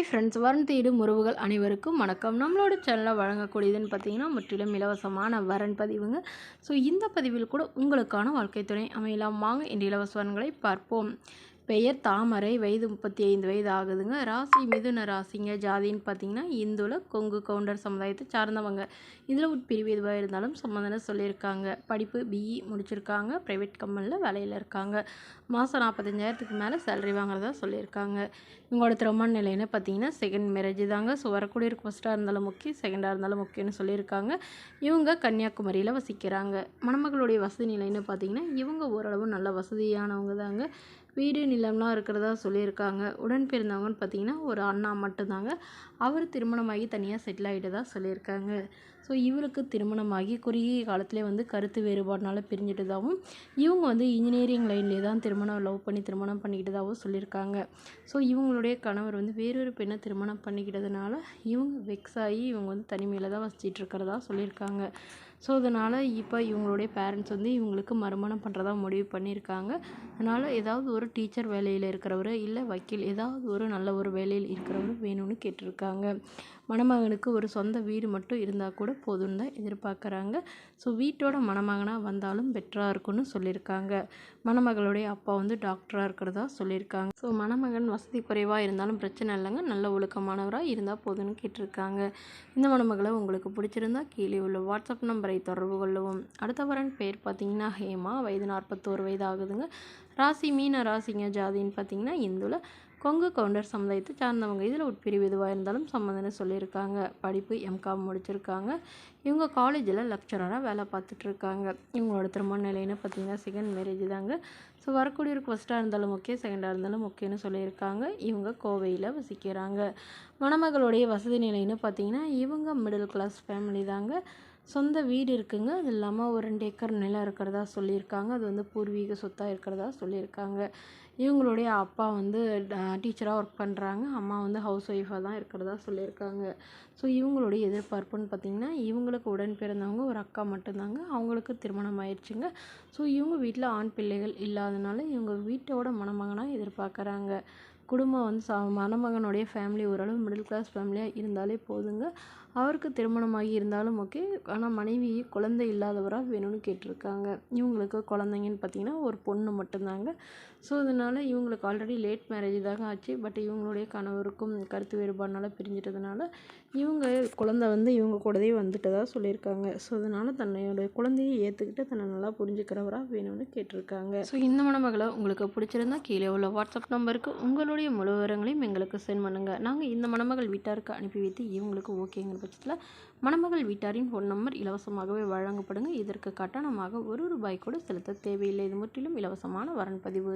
Hi friends, வரன் தேடும் உறவுகள் அனைவருக்கும் வணக்கம். நம்மளோட சேனலில் வழங்கக்கூடியதுன்னு பார்த்தீங்கன்னா முற்றிலும் இலவசமான வரன் பதிவுங்க. ஸோ இந்த பதிவில் கூட உங்களுக்கான வாழ்க்கை துணை அமையலாம். வாங்க இந்த இலவச வரன்களை பார்ப்போம். பெயர் தாமரை, வயது 35 வயது ஆகுதுங்க. ராசி மிதுன ராசிங்க. ஜாதின்னு பார்த்தீங்கன்னா இந்துல கொங்கு கவுண்டர் சமுதாயத்தை சார்ந்தவங்க. இதில் உட்பிரிவு எதுவாக இருந்தாலும் சம்மந்தம் சொல்லியிருக்காங்க. படிப்பு பிஇ முடிச்சிருக்காங்க. ப்ரைவேட் கம்பெனியில் வேலையில் இருக்காங்க. மாதம் 45,000க்கு மேலே சேலரி வாங்குறதா சொல்லியிருக்காங்க. இவங்களோட திருமண நிலைன்னு பார்த்தீங்கன்னா செகண்ட் மேரேஜ் தாங்க. ஸோ வரக்கூடியவருக்கு ஃபஸ்ட்டாக இருந்தாலும் முக்கியம், செகண்டாக இருந்தாலும் முக்கியம்னு சொல்லியிருக்காங்க. இவங்க கன்னியாகுமரியில் வசிக்கிறாங்க. மணமகளுடைய வசதி நிலைன்னு பார்த்தீங்கன்னா இவங்க ஓரளவு நல்ல வசதியானவங்க தாங்க. வீடு நிலம்லாம் இருக்கிறதா சொல்லியிருக்காங்க. உடன் பிறந்தவங்கன்னு பார்த்தீங்கன்னா ஒரு அண்ணா மட்டும்தாங்க. அவர் திருமணமாகி தனியாக செட்டில் ஆகிட்டதா சொல்லியிருக்காங்க. ஸோ இவருக்கு திருமணமாகி குறுகிய காலத்திலே கருத்து வேறுபாடுனால பிரிஞ்சிட்டதாகவும், இவங்க இன்ஜினியரிங் லைன்லேயே தான் லவ் பண்ணி திருமணம் பண்ணிக்கிட்டதாகவும் சொல்லியிருக்காங்க. ஸோ இவங்களுடைய கணவர் வேறொரு பெண்ணை திருமணம் பண்ணிக்கிட்டதுனால இவங்க வெக்ஸ் ஆகி இவங்க தனிமையில் தான் வசிச்சிட்டு இருக்கிறதா சொல்லியிருக்காங்க. ஸோ அதனால் இப்போ இவங்களுடைய பேரண்ட்ஸ் இவங்களுக்கு மறுமணம் பண்ணுறதா முடிவு பண்ணியிருக்காங்க. அதனால் ஏதாவது ஒரு டீச்சர் வேலையில் இருக்கிறவர், இல்லை வக்கீல், ஏதாவது ஒரு நல்ல ஒரு வேலையில் இருக்கிறவர் வேணும்னு கேட்டிருக்காங்க. மணமகனுக்கு ஒரு சொந்த வீடு மட்டும் இருந்தால் கூட போதும்னு தான் எதிர்பார்க்குறாங்க. ஸோ வீட்டோட மணமகனாக வந்தாலும் பெட்டராக இருக்குன்னு சொல்லியிருக்காங்க. மணமகளுடைய அப்பா டாக்டராக இருக்கிறதா சொல்லியிருக்காங்க. ஸோ மணமகன் வசதி குறைவாக இருந்தாலும் பிரச்சனை இல்லைங்க, நல்ல ஒழுக்கமானவராக இருந்தால் போதும்னு கேட்டிருக்காங்க. இந்த மணமகளை உங்களுக்கு பிடிச்சிருந்தா கீழே உள்ள வாட்ஸ்அப் நம்பரை தொடர்பு கொள்ளவும். அடுத்த வரன் பேர் பார்த்தீங்கன்னா ஹேமா, வயது 41 வயது ஆகுதுங்க. ராசி மீன ராசிங்க. ஜாதின்னு பார்த்தீங்கன்னா இந்துல கொங்கு கவுண்டர் சமுதாயத்தை சார்ந்தவங்க. இதில் உட்பிரிவு எதுவாக இருந்தாலும் சம்மந்தம்னு சொல்லியிருக்காங்க. படிப்பு எம்காம் முடிச்சிருக்காங்க. இவங்க காலேஜில் லெக்சராக வேலை பார்த்துட்ருக்காங்க. இவங்களோட திருமண நிலைன்னு பார்த்தீங்கன்னா செகண்ட் மேரேஜ் தாங்க. ஸோ வரக்கூடியவருக்கு ஃபஸ்ட்டாக இருந்தாலும் ஓகே, செகண்டாக இருந்தாலும் ஓகேன்னு சொல்லியிருக்காங்க. இவங்க கோவையில் வசிக்கிறாங்க. மணமகளுடைய வசதி நிலைன்னு பார்த்தீங்கன்னா இவங்க மிடில் கிளாஸ் ஃபேமிலி தாங்க. சொந்த வீடு இருக்குங்க. அது இல்லாமல் ஒரு 2 ஏக்கர் நிலம் இருக்கிறதா சொல்லியிருக்காங்க. அது பூர்வீக சொத்தாக இருக்கிறதா சொல்லியிருக்காங்க. இவங்களுடைய அப்பா டீச்சராக ஒர்க் பண்ணுறாங்க. அம்மா ஹவுஸ் ஒய்ஃபாக தான் இருக்கிறதா சொல்லியிருக்காங்க. ஸோ இவங்களுடைய எதிர்பார்ப்புன்னு பார்த்திங்கன்னா இவங்களுக்கு உடன் பிறந்தவங்க ஒரு அக்கா மட்டும்தாங்க. அவங்களுக்கு திருமணம் ஆயிடுச்சுங்க. ஸோ இவங்க வீட்டில் ஆண் பிள்ளைகள் இல்லாதனால இவங்க வீட்டோட மணமகனாக எதிர்பார்க்குறாங்க. குடும்பம் மணமகனுடைய ஃபேமிலி ஓரளவு மிடில் கிளாஸ் ஃபேமிலியாக இருந்தாலே போதுங்க. அவருக்கு திருமணமாகி இருந்தாலும் ஓகே, ஆனால் மனைவி குழந்தை இல்லாதவராக வேணும்னு கேட்டிருக்காங்க. இவங்களுக்கு குழந்தைங்கன்னு பார்த்தீங்கன்னா ஒரு பொண்ணு மட்டும்தாங்க. ஸோ அதனால் இவங்களுக்கு ஆல்ரெடி லேட் மேரேஜ் தாங்க ஆச்சு. பட் இவங்களுடைய கணவருக்கும் கருத்து வேறுபாடுனால பிரிஞ்சிட்டதுனால இவங்க குழந்தை இவங்க கூடவே வந்துட்டதாக சொல்லியிருக்காங்க. ஸோ அதனால் தன்னையோட குழந்தையை ஏற்றுக்கிட்டு தன்னை நல்லா புரிஞ்சுக்கிறவராக வேணும்னு கேட்டிருக்காங்க. ஸோ இந்த மணமகளை உங்களுக்கு பிடிச்சிருந்தா கீழே உள்ள வாட்ஸ்அப் நம்பருக்கு உங்களுடைய முழு விவரங்களையும் எங்களுக்கு சென்ட் பண்ணுங்கள். நாங்கள் இந்த மணமகள் வீட்டாருக்கு அனுப்பி வைத்து இவங்களுக்கு ஓகேங்கிற பட்சத்தில் மணமகள் வீட்டாரின் ஃபோன் நம்பர் இலவசமாகவே வழங்கப்படுங்க. இதற்கு கட்டணமாக ₹1 கூட செலுத்த தேவையில்லை. இது முற்றிலும் இலவசமான வரன் பதிவு.